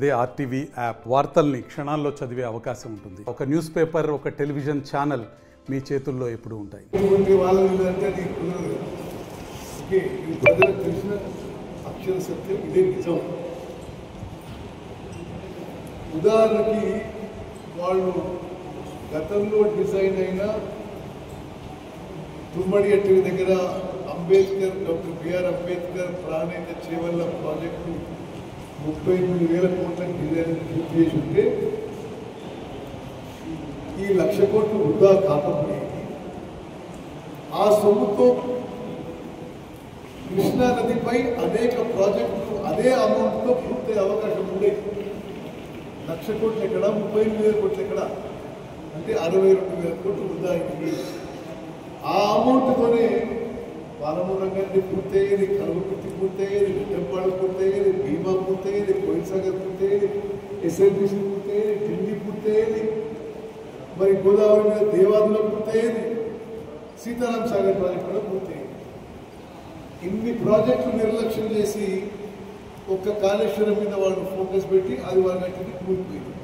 అదే RTV app వార్తల్ని క్షణాల్లో చదివే అవకాశం ఉంటుంది. ఒక న్యూస్ పేపర్, ఒక టెలివిజన్ ఛానల్ మీ చేతుల్లో ఎప్పుడూ ఉంటాయి. అక్షర సత్యం ఇదే నిజం. ఉదాహరణకి వాళ్ళు గతంలో డిజైన్ అయిన తుమ్మడి అట్టి దగ్గర Ambedkar, doctor BR Ambedkar Pranahita Chevella project 38,000 కోట్ల డిజైన్ పూర్తి చేసి ఉంటే ఈ 1,00,000 కోట్లు వృధా కాకపోయి ఆ సొమ్ముతో కృష్ణా నదిపై అనేక ప్రాజెక్టులు అదే అమౌంట్తో పూర్తయ్యే అవకాశం ఉండేది. 1,00,000 కోట్లు ఎక్కడ, 38,000 కోట్లు ఎక్కడ అంటే 62,000 కోట్లు వృధా అయింది. ఆ అమౌంట్తోనే పాలమూరు రంగాన్ని పూర్తయ్యేది, కల్వకుర్తి పూర్తయ్యేది, నిట్టంపాడు పూర్తయ్యేది, భీమా పూర్తయ్యేది, కోయిల్సాగర్ పూర్తయ్యేది, ఎస్ఎల్బిసి పూర్తయ్యేది, ఢిల్లీ పూర్తయ్యేది, మరి గోదావరి మీద దేవాదులో పూర్తయ్యేది, సీతారాం సాగర్ ప్రాజెక్టు కూడా పూర్తయ్యేది. ఇన్ని ప్రాజెక్టులు నిర్లక్ష్యం చేసి ఒక్క కాళేశ్వరం మీద వాళ్ళు ఫోకస్ పెట్టి అది వాళ్ళకి కూలిపోయింది.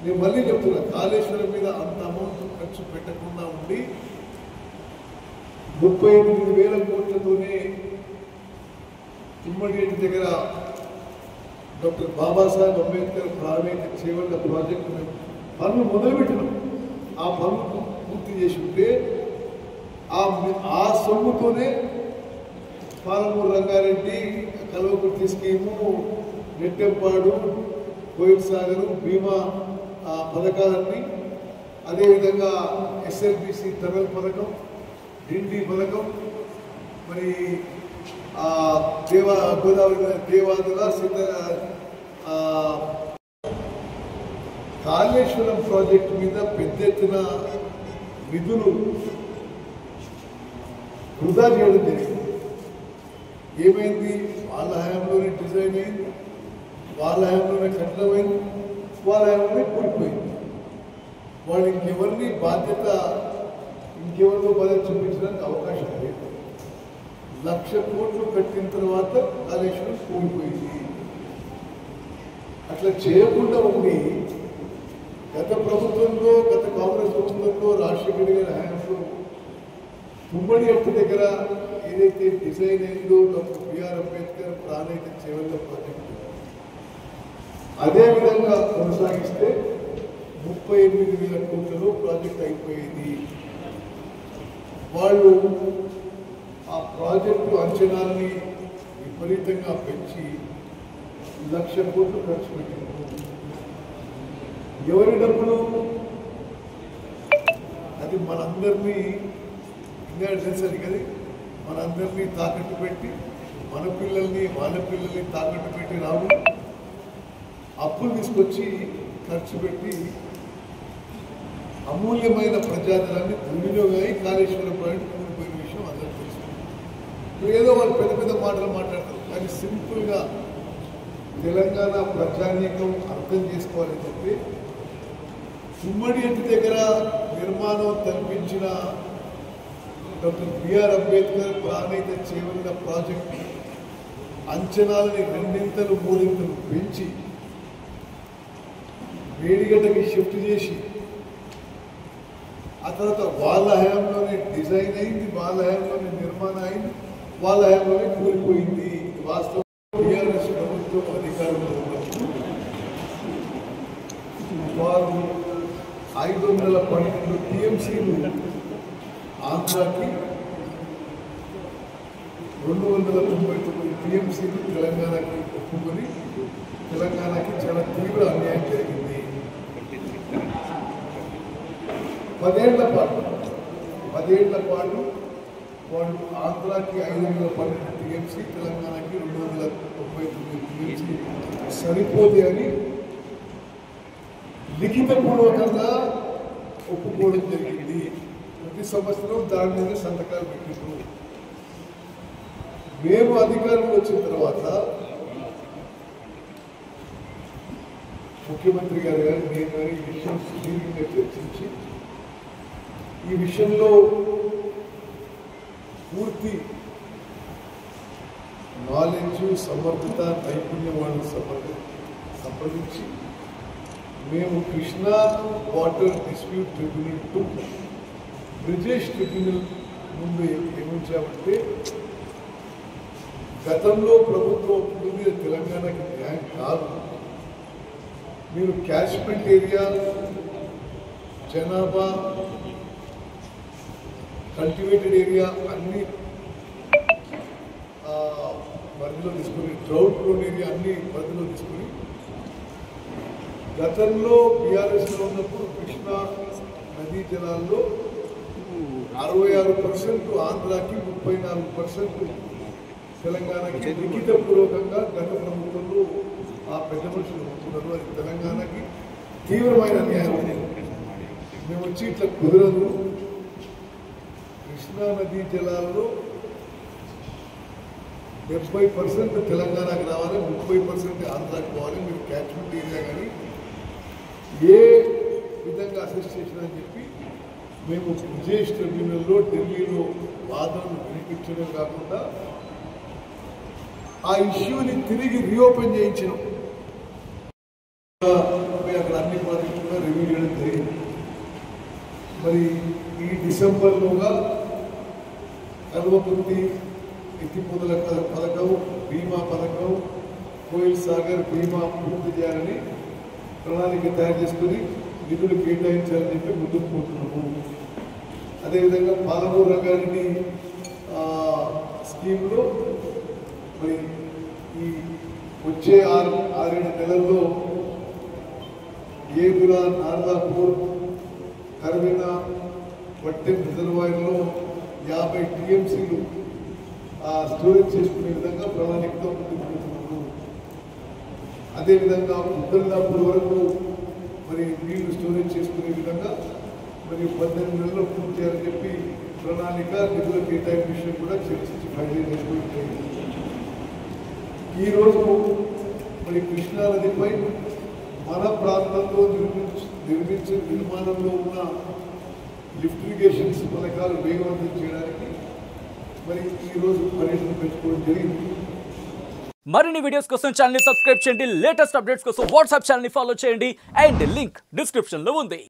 నేను మళ్ళీ చెప్తున్నా, కాళేశ్వరం మీద అంత అమౌంట్ ఖర్చు పెట్టకుండా ఉండి 38,000 కోట్లతోనే తుమ్మడి దగ్గర డాక్టర్ బాబాసాహెబ్ అంబేద్కర్ ప్రాణేత చేవల్ల ప్రాజెక్టు పనులు మొదలుపెట్టినాం. ఆ పనులు పూర్తి చేసి ఉంటే ఆ సొమ్ముతోనే పాలమూరు రంగారెడ్డి, కల్వకుర్తి స్కీము, నెట్టెంపాడు, కోయిల్సాగరు, భీమా పథకాలన్నీ, అదేవిధంగా ఎస్ఎల్బిసి టనల్ పథకం, ఢిల్లీ పథకం, మరి గోదావరి దేవాదుల కాళేశ్వరం ప్రాజెక్టు మీద పెద్ద ఎత్తున నిధులు వృధా చేయడం జరిగింది. ఏమైంది? వాళ్ళ హయాంలోనే డిజైన్ అయింది, వాళ్ళ హయాంలోనే కట్టమైంది, వాళ్ళ హయాంలోనే కూలిపోయింది. వాళ్ళు ఇంకెవరిని బాధ్యత ఇంకెవరితో బాధ్యత చూపించడానికి అవకాశం లేదు. 1,00,000 కోట్లు కట్టిన తర్వాత కాళేశ్వరం కూలిపోయింది. అట్లా చేయకుండా ఉండి గత ప్రభుత్వంలో, గత కాంగ్రెస్ ప్రభుత్వంలో, రాజశేఖర్ గారి హయాంలో తుమ్మడి అట్టి దగ్గర ఏదైతే డిజైన్ అయిందో doctor BR Ambedkar Pranahita Chevella project అదేవిధంగా కొనసాగిస్తే 38,000 కోట్లలో ప్రాజెక్ట్ అయిపోయేది. వాళ్ళు ఆ ప్రాజెక్టు అంచనాలని విపరీతంగా పెంచి 1,00,000 కోట్లు ఖర్చు పెట్టారు. ఎవరి డబ్బులు? అది మనందరినీ ఇంకా తెలుసని కదా, మనందరినీ తాకట్టు పెట్టి మన పిల్లల్ని, వాళ్ళ పిల్లల్ని తాకట్టు పెట్టి రావు అప్పులు తీసుకొచ్చి ఖర్చు పెట్టి అమూల్యమైన ప్రజాధనాన్ని దుర్వినియోగమై కాళేశ్వరం ప్రాజెక్టు కూలిపోయిన విషయం అందరూ తెలుసు. ఏదో వాళ్ళు పెద్ద పెద్ద మాటలు మాట్లాడతారు, కానీ సింపుల్గా తెలంగాణ ప్రజానీకం అర్థం చేసుకోవాలని చెప్పి తుమ్మడి ఇంటి దగ్గర నిర్మాణం కల్పించిన doctor BR Ambedkar Pranahita Chevella project అంచనాలని 2 3 పెంచి వేడిగడ్డకి షిఫ్ట్ చేసి ఆ తర్వాత వాళ్ళ హయాంలోనే డిజైన్ అయింది, వాళ్ళ హయాంలోనే నిర్మాణం అయింది, వాళ్ళ హయాంలోనే కూలిపోయింది. వాస్తవం టీఆర్ఎస్ ప్రభుత్వం అధికారంలో ఉన్నప్పుడు వారు 512 టీఎంసీలు ఆంధ్రాకి, 299 టీఎంసీలు తెలంగాణకి ఒప్పుకొని తెలంగాణకి చాలా తీవ్ర అన్యాయం జరిగింది. 10 ఏళ్ల పాటు వాళ్ళు ఆంధ్రాకి 512 టీఎంసీ, తెలంగాణకి 299 టీఎంసీ సరిపోతే అని లిఖితపూర్వకంగా ఒప్పుకోవడం జరిగింది. ప్రతి సంవత్సరం దాని మీద సంతకాలు పెట్టిండ్రు. మేము అధికారంలో వచ్చిన తర్వాత ముఖ్యమంత్రి గారు నేను కానీ ఈ విషయం సుదీర్ఘంగా చర్చించి ఈ విషయంలో పూర్తి నాలెడ్జ్, సమర్థత, నైపుణ్యం వాళ్ళు సంప్రదించి మేము Krishna water dispute tribunal 2 Brijesh tribunal ముందు ఏమించామంటే గతంలో ప్రభుత్వం ఉంటుంది తెలంగాణకి న్యాయం కాదు, మీరు క్యాచ్మెంట్ ఏరియా జనాభా కల్టివేటెడ్ ఏరియా అన్ని పరిధిలో తీసుకుని డ్రౌట్ ప్రోన్ ఏరియా అన్ని పరిధిలో తీసుకుని గతంలో బీఆర్ఎస్లో ఉన్నప్పుడు కృష్ణా నదీ జలాల్లో 66% ఆంధ్రాకి 34% తెలంగాణకి లిఖితపూర్వకంగా గత ప్రభుత్వంలో ఆ పెద్ద మనుషులు ఒప్పుకున్నారు. అది తెలంగాణకి తీవ్రమైన అన్యాయం. మేము వచ్చి ఇట్లా కుదరదు, కృష్ణా నదీ జలాల్లో 70% తెలంగాణకు రావాలి, 30% ఆంధ్రాకి పోవాలి, మీరు క్యాచ్మెంట్ ఏరియా కానీ ఏ విధంగా అసెస్ చేసినా చెప్పి మేము బ్రిజేష్ ట్రిబ్యునల్లో ఢిల్లీలో వాదనలు వినిపించడం కాకుండా ఆ ఇష్యూని తిరిగి రీఓపెన్ చేయించినాం. అక్కడ అన్ని ప్రాజెక్టులు కూడా రివ్యూ చేయడం జరిగింది. మరి ఈ డిసెంబర్లోగా కల్వకుర్తి ఎత్తిపోతల పథకం, బీమా పథకం, కోయిల్ సాగర్ బీమా పూర్తి చేయాలని ప్రణాళిక తయారు చేసుకుని నిధులు కేటాయించాలని చెప్పి ముందుకు పోతున్నాము. అదేవిధంగా పాలమూరు రంగారెడ్డి స్కీమ్లో మరి ఈ వచ్చే 6-7 నెలల్లో ఏగుల, నార్లాపూర్, కర్విన, వట్టెం రిజర్వాయర్లో 50 టీఎంసీలు స్టోరేజ్ చేసుకునే విధంగా ప్రణాళికతో ముందుకు పోతున్నాము. అదేవిధంగా ఉద్దల్లాపూర్ వరకు మరి నీళ్లు స్టోరేజ్ చేసుకునే విధంగా మరి 18 నెలల్లో పూర్తి చేయాలని చెప్పి ప్రణాళిక నిధుల కేటాయింపు విషయం కూడా చర్చించి ఫైనల్ చేసుకోవడం. ఈరోజు మరి కృష్ణా నదిపై మన ప్రాంతంలో నిర్మించే నిర్మాణంలో ఉన్న లిఫ్ట్ ఇరిగేషన్స్ పథకాలు వేగవంతం చేయడానికి మరి ఈరోజు పర్యటన పెంచుకోవడం జరిగింది. మరిన్ని వీడియోస్ కోసం ఛానల్ ని సబ్స్క్రైబ్ చేయండి, లేటెస్ట్ అప్డేట్స్ కోసం వాట్సాప్ ఛానల్ ని ఫాలో చేయండి అండ్ లింక్ డిస్క్రిప్షన్ లో ఉంది.